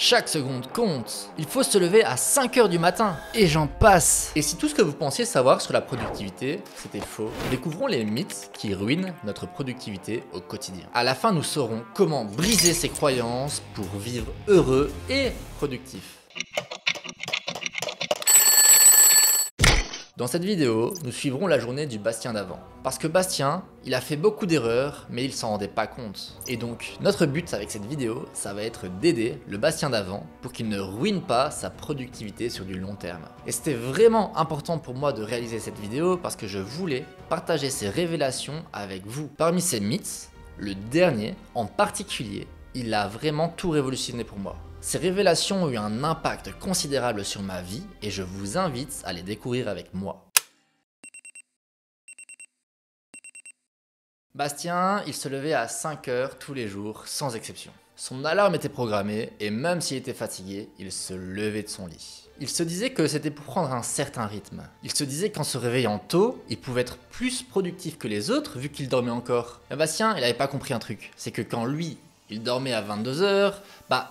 Chaque seconde compte. Il faut se lever à 5 h du matin. Et j'en passe. Et si tout ce que vous pensiez savoir sur la productivité, c'était faux, découvrons les mythes qui ruinent notre productivité au quotidien. À la fin, nous saurons comment briser ces croyances pour vivre heureux et productif. Dans cette vidéo, nous suivrons la journée du Bastien d'avant. Parce que Bastien, il a fait beaucoup d'erreurs, mais il s'en rendait pas compte. Et donc, notre but avec cette vidéo, ça va être d'aider le Bastien d'avant pour qu'il ne ruine pas sa productivité sur du long terme. Et c'était vraiment important pour moi de réaliser cette vidéo parce que je voulais partager ces révélations avec vous. Parmi ces mythes, le dernier en particulier, il a vraiment tout révolutionné pour moi. Ces révélations ont eu un impact considérable sur ma vie et je vous invite à les découvrir avec moi. Bastien, il se levait à 5 h tous les jours, sans exception. Son alarme était programmée et même s'il était fatigué, il se levait de son lit. Il se disait que c'était pour prendre un certain rythme. Il se disait qu'en se réveillant tôt, il pouvait être plus productif que les autres vu qu'il dormait encore. Mais Bastien, il n'avait pas compris un truc, c'est que quand lui, il dormait à 22 h,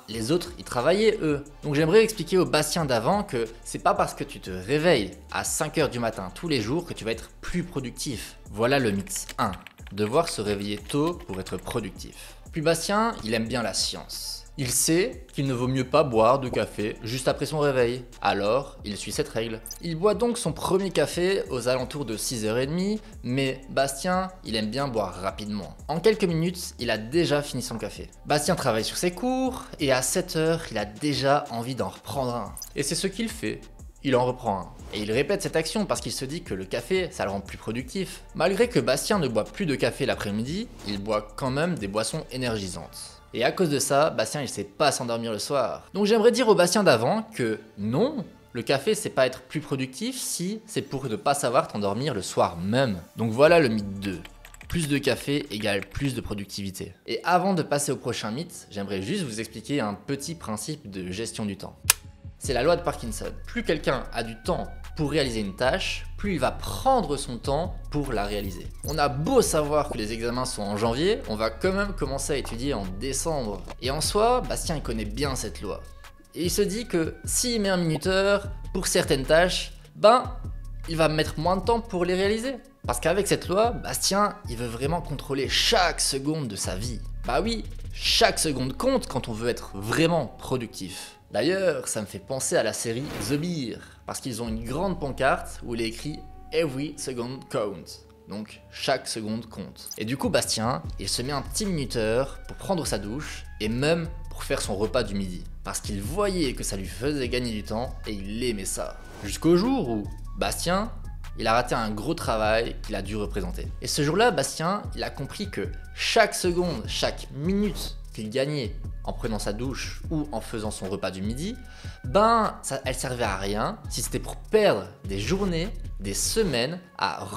les autres, ils travaillaient eux. Donc j'aimerais expliquer au Bastien d'avant que c'est pas parce que tu te réveilles à 5 h du matin tous les jours que tu vas être plus productif. Voilà le mythe 1, devoir se réveiller tôt pour être productif. Puis Bastien, il aime bien la science. Il sait qu'il ne vaut mieux pas boire de café juste après son réveil. Alors, il suit cette règle. Il boit donc son premier café aux alentours de 6 h 30, mais Bastien, il aime bien boire rapidement. En quelques minutes, il a déjà fini son café. Bastien travaille sur ses cours, et à 7 h, il a déjà envie d'en reprendre un. Et c'est ce qu'il fait. Il en reprend un. Et il répète cette action parce qu'il se dit que le café, ça le rend plus productif. Malgré que Bastien ne boit plus de café l'après-midi, il boit quand même des boissons énergisantes. Et à cause de ça, Bastien il sait pas s'endormir le soir. Donc j'aimerais dire au Bastien d'avant que non, le café c'est pas être plus productif si c'est pour ne pas savoir t'endormir le soir même. Donc voilà le mythe 2. Plus de café égale plus de productivité. Et avant de passer au prochain mythe, j'aimerais juste vous expliquer un petit principe de gestion du temps. C'est la loi de Parkinson. Plus quelqu'un a du temps pour réaliser une tâche, plus il va prendre son temps pour la réaliser. On a beau savoir que les examens sont en janvier, on va quand même commencer à étudier en décembre. Et en soi, Bastien il connaît bien cette loi. Et il se dit que s'il met un minuteur pour certaines tâches, il va mettre moins de temps pour les réaliser. Parce qu'avec cette loi, Bastien, il veut vraiment contrôler chaque seconde de sa vie. Bah oui, chaque seconde compte quand on veut être vraiment productif. D'ailleurs, ça me fait penser à la série The Bear, parce qu'ils ont une grande pancarte où il est écrit « Every second count ». Donc, chaque seconde compte. Et du coup, Bastien, il se met un petit minuteur pour prendre sa douche et même pour faire son repas du midi. Parce qu'il voyait que ça lui faisait gagner du temps et il aimait ça. Jusqu'au jour où Bastien, il a raté un gros travail qu'il a dû représenter. Et ce jour-là, Bastien, il a compris que chaque seconde, chaque minute qu'il gagnait en prenant sa douche ou en faisant son repas du midi, elle servait à rien si c'était pour perdre des journées, des semaines à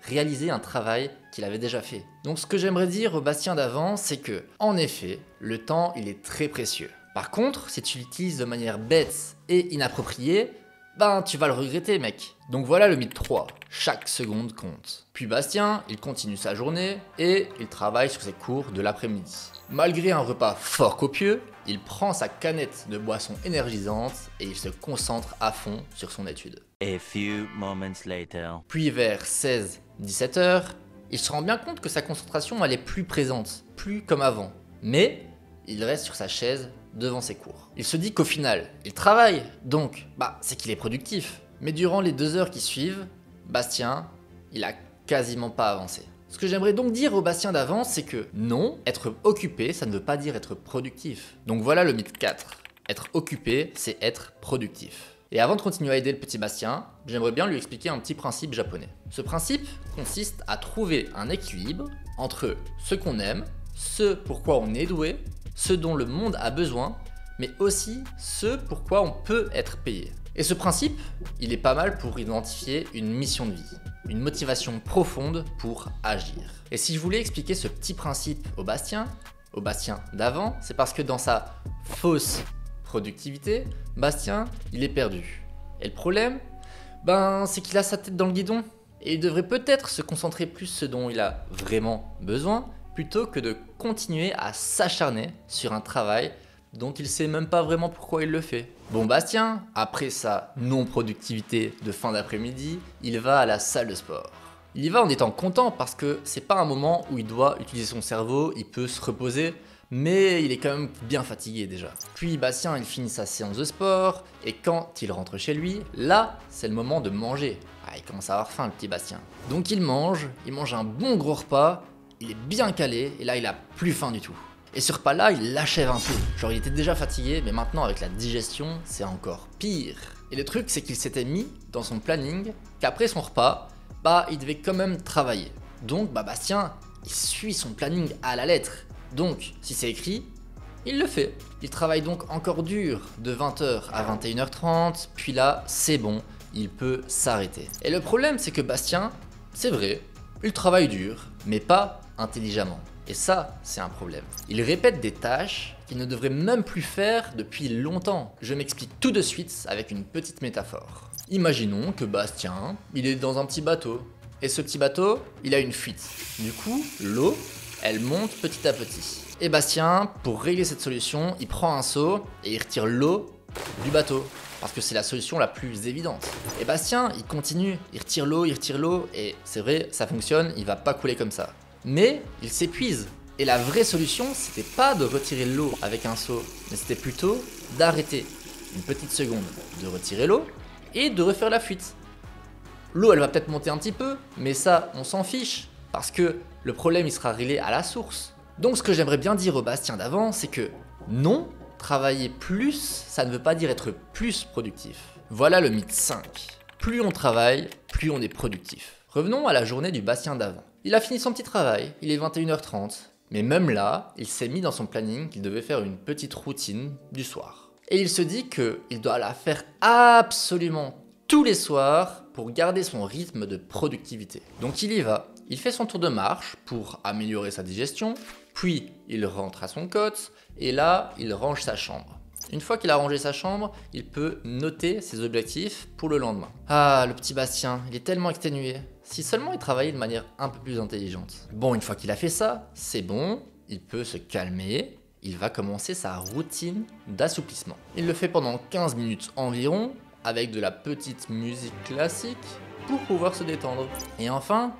réaliser un travail qu'il avait déjà fait. Donc ce que j'aimerais dire au Bastien d'avant, c'est que, en effet, le temps, il est très précieux. Par contre, si tu l'utilises de manière bête et inappropriée, tu vas le regretter, mec. Donc voilà le mythe 3, chaque seconde compte. Puis Bastien, il continue sa journée et il travaille sur ses cours de l'après-midi. Malgré un repas fort copieux, il prend sa canette de boisson énergisante et il se concentre à fond sur son étude. A few moments later. Puis vers 16-17 h, il se rend bien compte que sa concentration elle est plus présente, plus comme avant. Mais il reste sur sa chaise devant ses cours. Il se dit qu'au final, il travaille, donc c'est qu'il est productif. Mais durant les 2 heures qui suivent, Bastien, il a quasiment pas avancé. Ce que j'aimerais donc dire au Bastien d'avant, c'est que non, être occupé, ça ne veut pas dire être productif. Donc voilà le mythe 4. Être occupé, c'est être productif. Et avant de continuer à aider le petit Bastien, j'aimerais bien lui expliquer un petit principe japonais. Ce principe consiste à trouver un équilibre entre ce qu'on aime, ce pourquoi on est doué, ce dont le monde a besoin, mais aussi ce pourquoi on peut être payé. Et ce principe, il est pas mal pour identifier une mission de vie, une motivation profonde pour agir. Et si je voulais expliquer ce petit principe au Bastien d'avant, c'est parce que dans sa fausse productivité, Bastien, il est perdu. Et le problème, c'est qu'il a sa tête dans le guidon. Et il devrait peut-être se concentrer plus sur ce dont il a vraiment besoin, plutôt que de continuer à s'acharner sur un travail donc il sait même pas vraiment pourquoi il le fait. Bon Bastien, après sa non-productivité de fin d'après-midi, il va à la salle de sport. Il y va en étant content parce que c'est pas un moment où il doit utiliser son cerveau, il peut se reposer, mais il est quand même bien fatigué déjà. Puis Bastien, il finit sa séance de sport, et quand il rentre chez lui, là, c'est le moment de manger. Ah, il commence à avoir faim le petit Bastien. Donc il mange un bon gros repas, il est bien calé, et là il a plus faim du tout. Et ce repas-là, il l'achève un peu. Genre il était déjà fatigué, mais maintenant avec la digestion, c'est encore pire. Et le truc, c'est qu'il s'était mis dans son planning qu'après son repas, il devait quand même travailler. Donc Bastien, il suit son planning à la lettre. Donc, si c'est écrit, il le fait. Il travaille donc encore dur de 20h à 21h30, puis là, c'est bon, il peut s'arrêter. Et le problème, c'est que Bastien, c'est vrai, il travaille dur, mais pas intelligemment. Et ça, c'est un problème. Il répète des tâches qu'il ne devrait même plus faire depuis longtemps. Je m'explique tout de suite avec une petite métaphore. Imaginons que Bastien, il est dans un petit bateau. Et ce petit bateau, il a une fuite. Du coup, l'eau, elle monte petit à petit. Et Bastien, pour régler cette solution, il prend un seau et il retire l'eau du bateau. Parce que c'est la solution la plus évidente. Et Bastien, il continue, il retire l'eau, et c'est vrai, ça fonctionne, il va pas couler comme ça. Mais il s'épuise. Et la vraie solution, c'était pas de retirer l'eau avec un seau, mais c'était plutôt d'arrêter une petite seconde, de retirer l'eau et de refaire la fuite. L'eau, elle va peut-être monter un petit peu, mais ça, on s'en fiche. Parce que le problème, il sera réglé à la source. Donc ce que j'aimerais bien dire au Bastien d'avant, c'est que non, travailler plus, ça ne veut pas dire être plus productif. Voilà le mythe 5. Plus on travaille, plus on est productif. Revenons à la journée du Bastien d'avant. Il a fini son petit travail, il est 21h30. Mais même là, il s'est mis dans son planning qu'il devait faire une petite routine du soir. Et il se dit qu'il doit la faire absolument tous les soirs pour garder son rythme de productivité. Donc il y va. Il fait son tour de marche pour améliorer sa digestion, puis il rentre à son cote, et là, il range sa chambre. Une fois qu'il a rangé sa chambre, il peut noter ses objectifs pour le lendemain. Ah, le petit Bastien, il est tellement exténué. Si seulement il travaillait de manière un peu plus intelligente. Bon, une fois qu'il a fait ça, c'est bon, il peut se calmer, il va commencer sa routine d'assouplissement. Il le fait pendant 15 minutes environ, avec de la petite musique classique, pour pouvoir se détendre. Et enfin,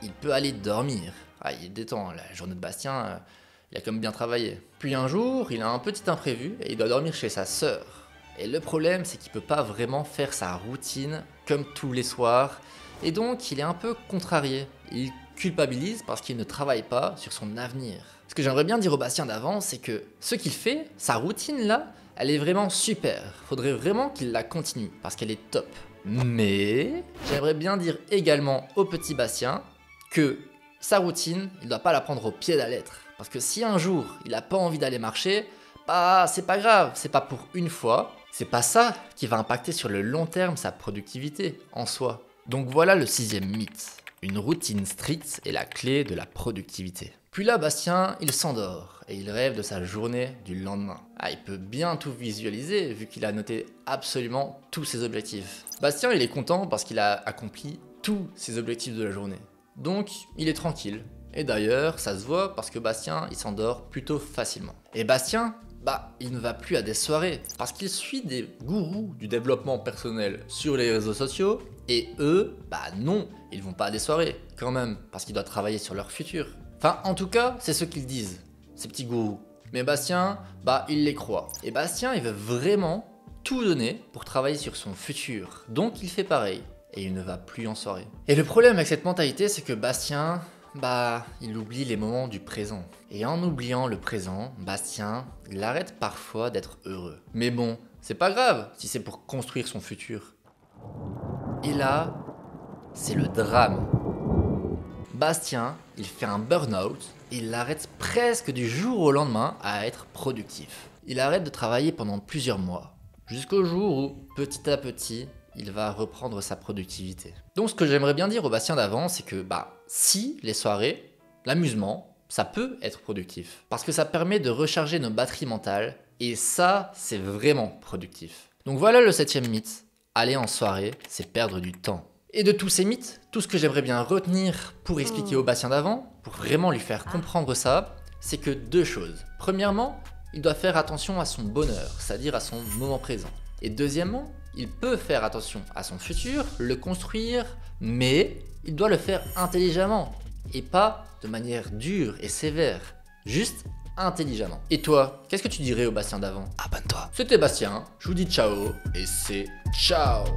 il peut aller dormir. Ah, il est détend, la journée de Bastien, il a quand même bien travaillé. Puis un jour, il a un petit imprévu et il doit dormir chez sa sœur. Et le problème, c'est qu'il peut pas vraiment faire sa routine comme tous les soirs. Et donc, il est un peu contrarié. Il culpabilise parce qu'il ne travaille pas sur son avenir. Ce que j'aimerais bien dire au Bastien d'avant, c'est que ce qu'il fait, sa routine là, elle est vraiment super. Faudrait vraiment qu'il la continue parce qu'elle est top. Mais j'aimerais bien dire également au petit Bastien que sa routine, il ne doit pas la prendre au pied de la lettre. Parce que si un jour, il n'a pas envie d'aller marcher, c'est pas grave, c'est pas pour une fois. C'est pas ça qui va impacter sur le long terme sa productivité en soi. Donc voilà le 6e mythe. Une routine stricte est la clé de la productivité. Puis là, Bastien, il s'endort et il rêve de sa journée du lendemain. Il peut bien tout visualiser vu qu'il a noté absolument tous ses objectifs. Bastien, il est content parce qu'il a accompli tous ses objectifs de la journée. Donc, il est tranquille. Et d'ailleurs, ça se voit parce que Bastien, il s'endort plutôt facilement. Et Bastien, il ne va plus à des soirées parce qu'il suit des gourous du développement personnel sur les réseaux sociaux et eux, non, ils vont pas à des soirées quand même parce qu'ils doivent travailler sur leur futur. Enfin, en tout cas, c'est ce qu'ils disent, ces petits gourous. Mais Bastien, il les croit. Et Bastien, il veut vraiment tout donner pour travailler sur son futur. Donc, il fait pareil et il ne va plus en soirée. Et le problème avec cette mentalité, c'est que Bastien, il oublie les moments du présent. Et en oubliant le présent, Bastien, il arrête parfois d'être heureux. Mais bon, c'est pas grave si c'est pour construire son futur. Et là, c'est le drame. Bastien, il fait un burn-out et il arrête presque du jour au lendemain à être productif. Il arrête de travailler pendant plusieurs mois, jusqu'au jour où, petit à petit, il va reprendre sa productivité. Donc ce que j'aimerais bien dire au Bastien d'avant, c'est que si les soirées, l'amusement, ça peut être productif. Parce que ça permet de recharger nos batteries mentales, et ça, c'est vraiment productif. Donc voilà le 7e mythe. Aller en soirée, c'est perdre du temps. Et de tous ces mythes, tout ce que j'aimerais bien retenir pour expliquer au Bastien d'avant, pour vraiment lui faire comprendre ça, c'est que 2 choses. Premièrement, il doit faire attention à son bonheur, c'est-à-dire à son moment présent. Et deuxièmement, il peut faire attention à son futur, le construire, mais il doit le faire intelligemment et pas de manière dure et sévère, juste intelligemment. Et toi, qu'est-ce que tu dirais au Bastien d'avant? Abonne-toi. C'était Bastien, je vous dis ciao et c'est ciao.